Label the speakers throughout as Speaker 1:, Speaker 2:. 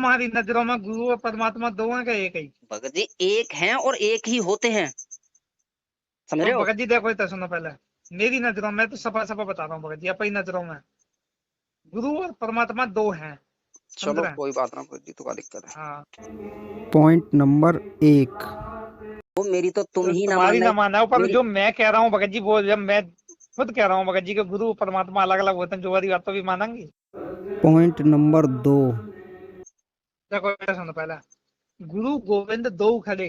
Speaker 1: तुम्हारी नजरों में गुरु और परमात्मा दो हैं क्या एक ही?
Speaker 2: भगत जी एक हैं और एक ही होते हैं, समझ
Speaker 1: तो
Speaker 2: रहे हो?
Speaker 1: भगत जी देखो इतना सुनो पहले, मेरी नजरों में तो सफा सफा बता रहा हूँ भगत जी, अपनी नजरों में गुरु और परमात्मा दो हैं, समझ
Speaker 2: चलो
Speaker 1: रहे हैं?
Speaker 2: कोई बात ना भगत जी, तो क्या दिक्कत है?
Speaker 1: हाँ,
Speaker 3: पॉइंट नंबर 1।
Speaker 2: वो मेरी तो तुम
Speaker 1: तो
Speaker 2: ही ना
Speaker 1: तुम्हारी
Speaker 2: मानना
Speaker 1: ना माना पर
Speaker 2: मेरी।
Speaker 1: जो मैं कह रहा हूँ भगत जी, वो जब मैं खुद कह रहा हूँ भगत जी के गुरु परमात्मा अलग अलग होते हैं, जो वाली बात तो भी मानेंगे।
Speaker 3: Point number 2।
Speaker 1: देखो इतना सुनो पहले, गुरु गोविंद दो खड़े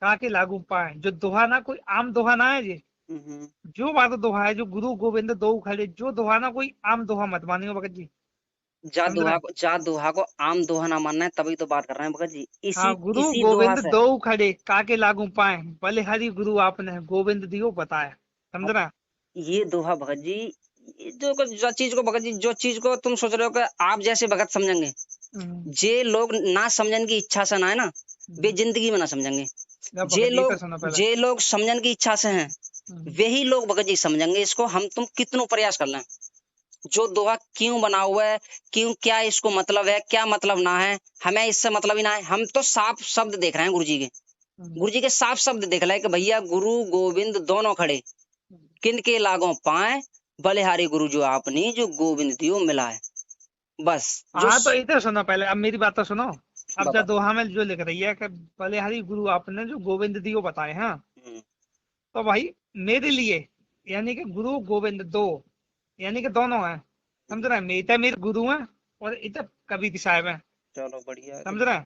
Speaker 1: ताकि लागू पाए, जो दोहा ना कोई आम दोहा ना है जी,
Speaker 2: हम्म।
Speaker 1: जो बात दोहा है, जो गुरु गोविंद दो खड़े, जो दोहा ना कोई आम दोहा मत मानियो भगत जी, समझ रहे हैं?
Speaker 2: जा दोहा को आम दोहा ना मानना है, तभी तो बात कर रहे हैं भगत जी,
Speaker 1: हाँ,
Speaker 2: इसी
Speaker 1: गुरु
Speaker 2: इसी दोहा
Speaker 1: गोविंद
Speaker 2: से।
Speaker 1: दो खड़े काके लागू पाए, भले हरि गुरु आपने गोविंद दियो बताया, समझ
Speaker 2: अब
Speaker 1: रहे हैं?
Speaker 2: ये दोहा भगत जी, ये जो चीज को भगत जी, जो चीज को तुम सोच रहे हो कि आप जैसे भगत समझेंगे,
Speaker 1: हम्म,
Speaker 2: जे लोग ना समझन की इच्छा से ना है ना, वे जिंदगी में ना समझेंगे।
Speaker 1: जब भगत जी तो सुनो पहले।
Speaker 2: जे लोग समझन की इच्छा से हैं,
Speaker 1: हम्म,
Speaker 2: वही लोग भगत जी समझेंगे इसको, हम तुम कितनों प्रयास कर लें। जो दोहा क्यों बना हुआ है, क्यों, क्या इसको मतलब है, क्या मतलब ना है, हमें इससे मतलब ही ना है। हम तो साफ शब्द देख रहे हैं गुरु जी के,
Speaker 1: हम्म,
Speaker 2: गुरु जी के साफ शब्द देख रहे हैं कि भैया गुरु गोविंद दोनों खड़े, किन के लागों पाए, बलिहारी गुरु जो आपनी, जो गोविंद दियो मिलाए। बस जो
Speaker 1: हाँ, तो इधर सुनो पहले, अब मेरी बात तो सुनो। अब जब
Speaker 2: बता।
Speaker 1: दोहा में जो लिख रही है कि भले हरि गुरु आपने जो गोविंद दियो बताए, हाँ,
Speaker 2: हम्म,
Speaker 1: तो भाई मेरे लिए यानी कि गुरु गोविंद दो, यानी कि दोनों हैं, समझ रहे हैं? मेरे गुरु हैं और इधर कबीर साहब हैं,
Speaker 2: चलो बढ़िया है
Speaker 1: समझ
Speaker 2: फिर।
Speaker 1: रहे हैं?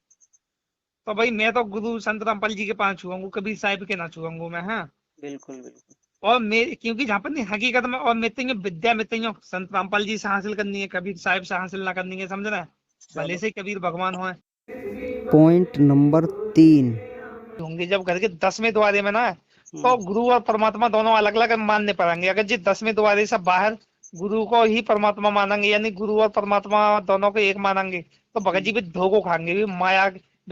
Speaker 1: तो भाई मैं तो गुरु संत रामपाल जी के पास छुआऊंगा, कबीर साहब के ना छुआऊंगा मैं, हाँ।
Speaker 2: बिल्कुल बिल्कुल।
Speaker 1: और मैं क्योंकि जहाँ पर नहीं हकीकत में, और मित्र विद्या मित्र संत रामपाल जी से हासिल करनी है, कबीर साहब से हासिल ना करनी है, समझ रहे हैं? भले
Speaker 2: चलो
Speaker 1: से कबीर भगवान हो
Speaker 3: पॉइंट नंबर 3।
Speaker 1: होंगे, जब घर के 10वें द्वारे में ना, तो
Speaker 2: हम्म,
Speaker 1: गुरु और परमात्मा दोनों अलग अलग मानने पड़ेंगे। अगर जी 10वें द्वारे से बाहर गुरु को ही परमात्मा मानेंगे, यानी गुरु और परमात्मा दोनों को एक मानेंगे, तो भगत जी भी धोखो खाएंगे, भी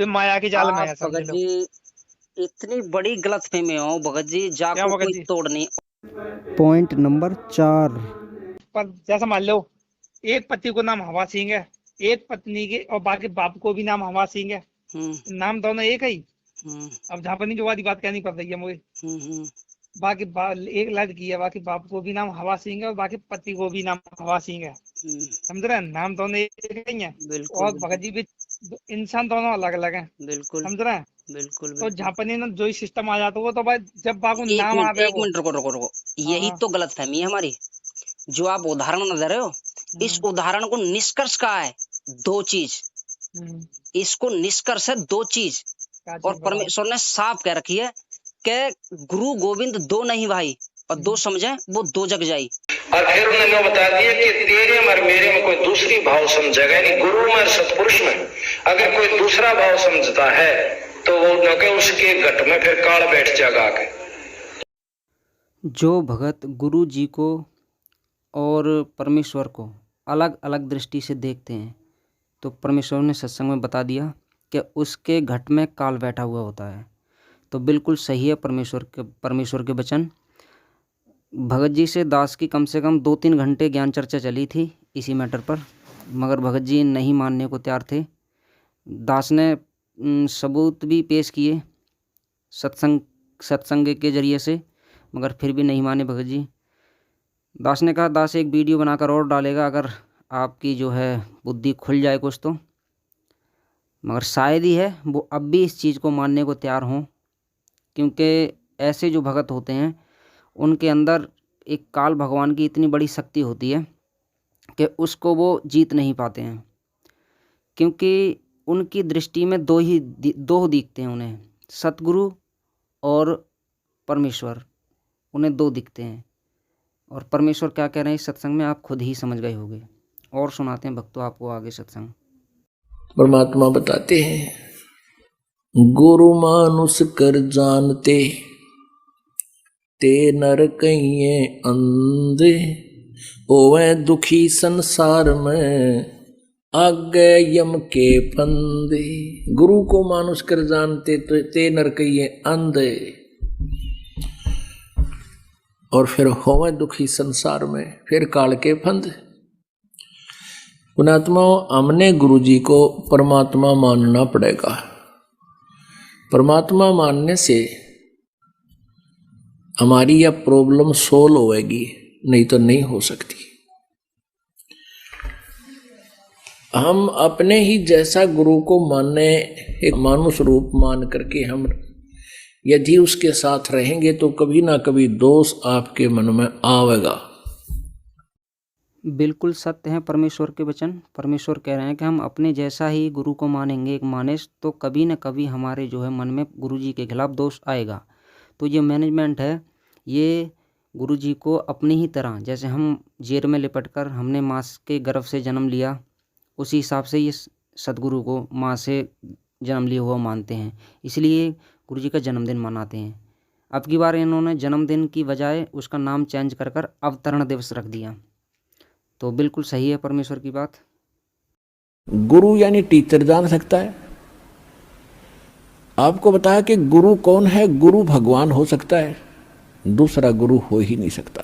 Speaker 1: माया के जाल में
Speaker 2: आप
Speaker 1: है, समझ
Speaker 2: भगत
Speaker 1: लो।
Speaker 2: जी इतनी बड़ी गलतफहमी हो भगत जी,
Speaker 1: क्या
Speaker 2: जाको
Speaker 1: भगत
Speaker 2: कोई
Speaker 1: जी?
Speaker 2: तोड़ नहीं।
Speaker 3: Point number 4।
Speaker 1: पर जैसा मान लो, एक पति को नाम हवा सिंह है, एक पत्नी के और बाकी बाप को भी नाम हवा सिंह है,
Speaker 2: हम्म
Speaker 1: नाम दोनों एक ही।
Speaker 2: हम्म
Speaker 1: अब जहाँ पर नहीं जो वाली बात कहनी पड़ रही है मुझे,
Speaker 2: हम्म
Speaker 1: बाकी एक लड़की है, बाकी बाप को भी नाम हवा सिंह है और बाकी पति को भी नाम हवा सिंह है,
Speaker 2: हम्म,
Speaker 1: समझ रहे हैं? नाम दोनों एक ही है।
Speaker 2: बिल्कुल
Speaker 1: और भगत
Speaker 2: बिल्कुल
Speaker 1: जी भी इंसान दोनों अलग अलग हैं,
Speaker 2: बिल्कुल
Speaker 1: समझ रहे हैं?
Speaker 2: बिल्कुल
Speaker 1: तो
Speaker 2: बिल्कुल।
Speaker 1: जापानी ना जो ही सिस्टम आ जाता है, वो तो भाई जब बाबू
Speaker 2: एक
Speaker 1: नाम
Speaker 2: मिनट
Speaker 1: आवे
Speaker 2: एक
Speaker 1: वो।
Speaker 2: मिनट, रुको रुको रुको।
Speaker 1: हाँ,
Speaker 2: यही
Speaker 1: हाँ।
Speaker 2: तो गलतफहमी है हमारी, जो आप उदाहरण दे रहे हो। इस
Speaker 1: हम्म,
Speaker 2: उदाहरण को निष्कर्ष कहा है दो चीज,
Speaker 1: हम्म,
Speaker 2: इसको निष्कर्ष है दो चीज।
Speaker 1: क्या
Speaker 2: और
Speaker 1: चीज बताओ?
Speaker 2: परमेश्वर ने साफ कह रखी है कि गुरु गोविंद दो नहीं भाई, और दो
Speaker 1: हम्म,
Speaker 2: समझे वो दो जग जाई।
Speaker 4: और फिर उन्होंने बता दिया कि तेरे में और मेरे में कोई दूसरी भाव समझेगा, यानी गुरु में और सतपुरुष में अगर कोई दूसरा भाव समझता है तो वो न के उसके घट में फिर काल बैठ जाएगा आके।
Speaker 3: जो भगत गुरु जी को और परमेश्वर को अलग अलग दृष्टि से देखते हैं, तो परमेश्वर ने सत्संग में बता दिया कि उसके घट में काल बैठा हुआ होता है। तो बिल्कुल सही है परमेश्वर के वचन। भगत जी से दास की कम से कम 2-3 घंटे ज्ञान चर्चा चली थी इसी मैटर पर, मगर भगत जी नहीं मानने को तैयार थे। दास ने सबूत भी पेश किए सत्संग के जरिए से, मगर फिर भी नहीं माने भगत जी। दास ने कहा दास एक वीडियो बनाकर और डालेगा अगर आपकी जो है बुद्धि खुल जाए कुछ तो, मगर शायद ही है वो अब भी इस चीज़ को मानने को तैयार हों, क्योंकि ऐसे जो भगत होते हैं उनके अंदर एक काल भगवान की इतनी बड़ी शक्ति होती है कि उसको वो जीत नहीं पाते हैं, क्योंकि उनकी दृष्टि में दो दिखते हैं उन्हें, सतगुरु और परमेश्वर, उन्हें दो दिखते हैं। और परमेश्वर क्या कह रहे हैं इस सत्संग में आप खुद ही समझ गए होंगे। और सुनाते हैं भक्तों आपको आगे सत्संग।
Speaker 4: परमात्मा बताते हैं गुरु मानुष कर जानते ते नर कहिए अंधे, ओवे दुखी संसार में आगे यम के फंदे। गुरु को मानुष कर जानते तो ते नर कहिए अंधे, और फिर होवे दुखी संसार में, फिर काल के फंद।
Speaker 5: पुण्यात्मा, हमने गुरुजी को परमात्मा मानना पड़ेगा। परमात्मा मानने से हमारी यह प्रॉब्लम सोल्व होएगी, नहीं तो नहीं हो सकती। हम अपने ही जैसा गुरु को मानने, एक मानुष रूप मान करके हम यदि उसके साथ रहेंगे तो कभी ना कभी दोष आपके मन में आवेगा।
Speaker 3: बिल्कुल सत्य है परमेश्वर के वचन। परमेश्वर कह रहे हैं कि हम अपने जैसा ही गुरु को मानेंगे, एक मानेस, तो कभी न कभी हमारे जो है मन में गुरुजी के खिलाफ दोष आएगा। तो ये मैनेजमेंट है, ये गुरुजी को अपनी ही तरह, जैसे हम जेर में लिपटकर हमने माँ के गर्भ से जन्म लिया, उसी हिसाब से ये सदगुरु को माँ से जन्म लिया हुआ मानते हैं, इसलिए गुरुजी का जन्मदिन मनाते हैं। अब की बार इन्होंने जन्मदिन की बजाय उसका नाम चेंज कर कर अवतरण दिवस रख दिया। तो बिल्कुल सही है परमेश्वर की बात।
Speaker 5: गुरु यानी टीचर जान सकता है। आपको बताया कि गुरु कौन है। गुरु भगवान हो सकता है, दूसरा गुरु हो ही नहीं सकता।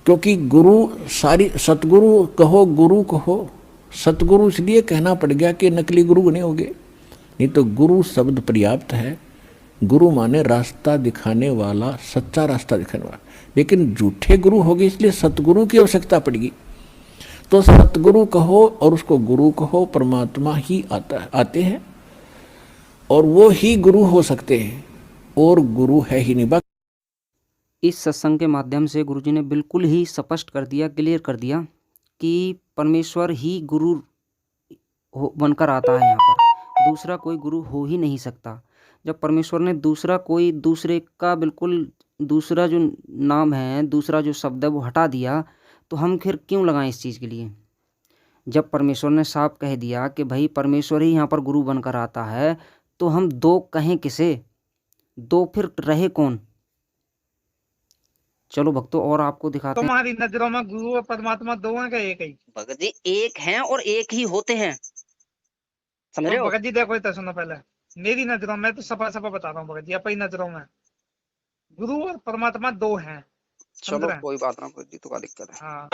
Speaker 5: क्योंकि गुरु सारी, सतगुरु कहो गुरु कहो, सतगुरु इसलिए कहना पड़ गया कि नकली गुरु नहीं होगे, नहीं तो गुरु शब्द पर्याप्त है। गुरु माने रास्ता दिखाने वाला, सच्चा रास्ता दिखाने वाला। लेकिन झूठे गुरु हो गए, इसलिए सतगुरु की आवश्यकता पड़ेगी। तो सतगुरु कहो और उसको गुरु कहो, परमात्मा ही आते हैं और वो ही गुरु हो सकते हैं, और गुरु है ही नहीं।
Speaker 3: इस सत्संग के माध्यम से गुरुजी ने बिल्कुल ही स्पष्ट कर दिया, क्लियर कर दिया कि परमेश्वर ही गुरु बनकर आता है यहाँ पर, दूसरा कोई गुरु हो ही नहीं सकता। जब परमेश्वर ने दूसरा कोई, दूसरे का बिल्कुल दूसरा जो नाम है, दूसरा जो शब्द है वो हटा दिया, तो हम फिर क्यों लगाएं इस चीज़ के लिए। जब परमेश्वर ने साफ कह दिया कि भाई परमेश्वर ही यहाँ पर गुरु बनकर आता है, तो हम दो कहें किसे, दो फिर रहे कौन। चलो भक्तों, और आपको दिखाते हैं।
Speaker 1: तुम्हारी नजरों में गुरु और परमात्मा दो हैं क्या एक ही?
Speaker 2: भगत जी एक हैं और एक ही होते हैं, समझ रहे हो?
Speaker 1: भगत जी देखो, इतना सुनो पहले। मेरी नजरों में तो सफा सफा बता रहा हूँ भगत जी, अपनी नजरों में गुरु और परमात्मा दो हैं।
Speaker 2: चलो कोई बात ना भगत जी, तो क्या दिक्कत है।
Speaker 1: हाँ।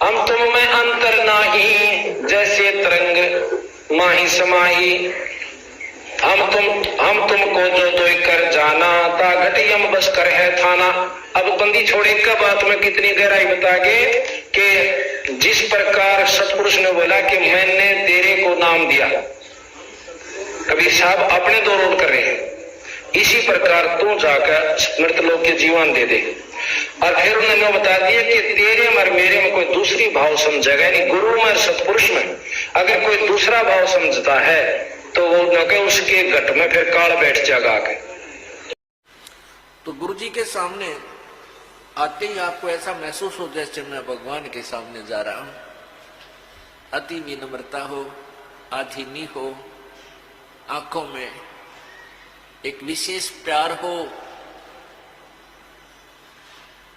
Speaker 4: हम तुम में अंतर नाही, जैसे तरंग माही समाही। हम तुमको जो दो कर जाना, ता घटियम बस कर है थाना। अब बंदी छोड़े का बात में कितनी गहराई बता गए कि जिस प्रकार सतपुरुष ने बोला कि मैंने तेरे को नाम दिया, कबीर साहब अपने दो रोल कर रहे हैं, इसी प्रकार तू जाकर मृत लोग के जीवन दे दे। और फिर उन्होंने बता दिया कि तेरे और मेरे में कोई दूसरी भाव समझेगा, यानी गुरु में सतपुरुष में अगर कोई दूसरा भाव समझता है तो वो न के उसके घट में फिर काल बैठ जाएगा आके।
Speaker 5: तो गुरु जी के सामने आते ही आपको ऐसा महसूस हो जैसे मैं भगवान के सामने जा रहा हूं। अति विनम्रता हो, आधीनी हो, आंखों में एक विशेष प्यार हो,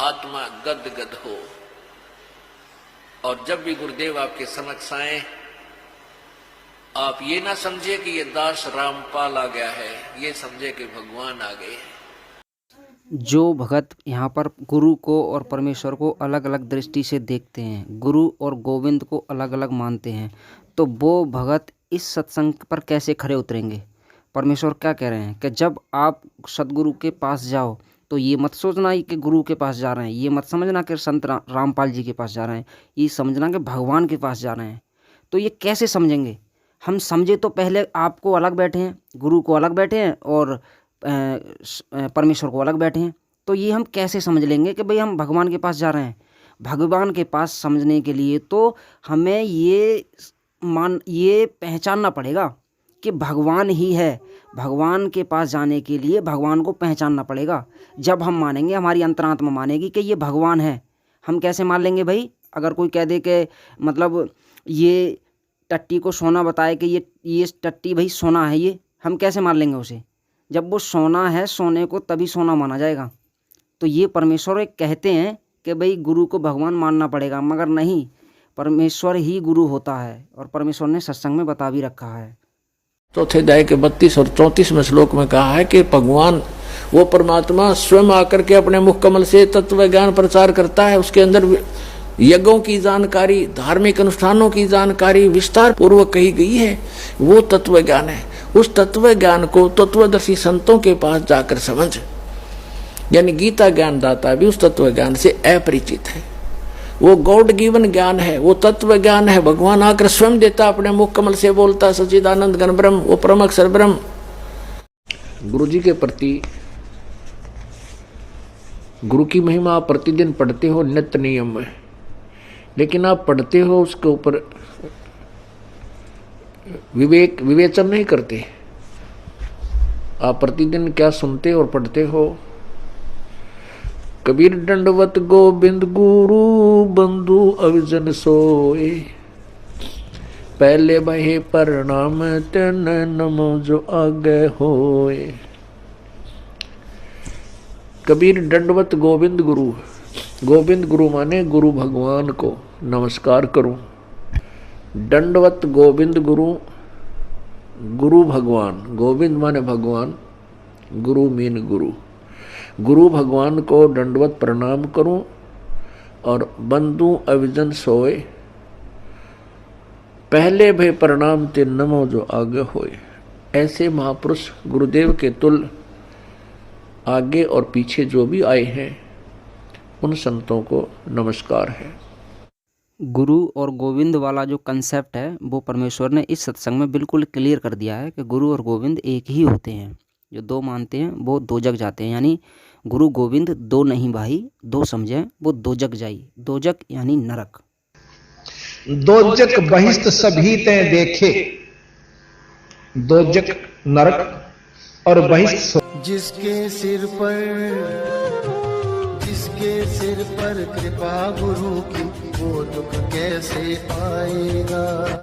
Speaker 5: आत्मा गदगद हो। और जब भी गुरुदेव आपके समक्ष आए, आप ये ना समझे कि ये दास रामपाल आ गया है, ये समझे कि भगवान आ गए।
Speaker 3: जो भगत यहाँ पर गुरु को और परमेश्वर को अलग अलग दृष्टि से देखते हैं, गुरु और गोविंद को अलग अलग मानते हैं, तो वो भगत इस सत्संग पर कैसे खरे उतरेंगे। परमेश्वर क्या कह रहे हैं कि जब आप सदगुरु के पास जाओ तो ये मत सोचना ही कि गुरु के पास जा रहे हैं, ये मत समझना कि संत रामपाल जी के पास जा रहे हैं, ये समझना कि भगवान के पास जा रहे हैं। तो ये कैसे समझेंगे। हम समझे तो पहले आपको अलग बैठे हैं, गुरु को अलग बैठे हैं और परमेश्वर को अलग बैठे हैं, तो ये हम कैसे समझ लेंगे कि भाई हम भगवान के पास जा रहे हैं। भगवान के पास समझने के लिए तो हमें ये पहचानना पड़ेगा कि भगवान ही है। भगवान के पास जाने के लिए भगवान को पहचानना पड़ेगा। जब हम मानेंगे, हमारी अंतरात्मा मानेगी कि ये भगवान है। हम कैसे मान लेंगे भाई, अगर कोई कह दे कि मतलब ये टट्टी को सोना बताए कि ये टट्टी भाई सोना है, ये हम कैसे मान लेंगे उसे। जब वो सोना है, सोने को तभी सोना माना जाएगा। तो ये परमेश्वर एक कहते हैं कि भाई गुरु को भगवान मानना पड़ेगा, मगर नहीं, परमेश्वर ही गुरु होता है और परमेश्वर ने सत्संग में बता भी रखा है।
Speaker 5: चौथे अध्याय के 32 और 34वें श्लोक में कहा है कि भगवान वो परमात्मा स्वयं आकर के अपने मुख कमल से तत्व ज्ञान प्रचार करता है। उसके अंदर यज्ञों की जानकारी, धार्मिक अनुष्ठानों की जानकारी विस्तार पूर्वक कही गई है, वो तत्व ज्ञान है। उस तत्व ज्ञान को तत्वदर्शी संतों के पास जाकर समझ, यानी गीता ज्ञान दाता भी उस तत्व ज्ञान से अपरिचित है। वो गॉड गिवन ज्ञान है, वो तत्व ज्ञान है। भगवान आकर स्वयं देता, अपने मुख कमल से बोलता, सच्चिदानंद घन ब्रह्म, वो परम अक्षर ब्रह्म। गुरु जी के प्रति गुरु की महिमा आप प्रतिदिन पढ़ते हो, नित्य नियम है, लेकिन आप पढ़ते हो उसके ऊपर विवेचन नहीं करते। आप प्रतिदिन क्या सुनते और पढ़ते हो? कबीर दंडवत गोविंद गुरु बंधु अविजन सोए, पहले बहे प्रणाम तेन नमो जो आगे होए। कबीर दंडवत गोविंद गुरु, गोविंद गुरु माने गुरु भगवान को नमस्कार करूं। दंडवत गोविंद गुरु, गुरु भगवान, गोविंद माने भगवान, गुरु मीन गुरु। गुरु भगवान को दंडवत प्रणाम करूं और बंधु अविजन सोए, पहले भय प्रणाम ते नमो जो आगे होए। ऐसे महापुरुष गुरुदेव के तुल्य आगे और पीछे जो भी आए हैं उन संतों को नमस्कार है।
Speaker 3: गुरु और गोविंद वाला जो कंसेप्ट है वो परमेश्वर ने इस सत्संग में बिल्कुल क्लियर कर दिया है कि गुरु और गोविंद एक ही होते हैं। जो दो मानते हैं वो दो जग जाते हैं, यानी गुरु गोविंद दो नहीं भाई, दो समझे वो दो जग जाई। दो जग यानी नरक।
Speaker 6: दोजक बहिष्ठ सभी ते देखे, दोजक नरक और बहिष्ठ।
Speaker 7: जिसके सिर पर कृपा गुरु की, वो दुख कैसे आएगा।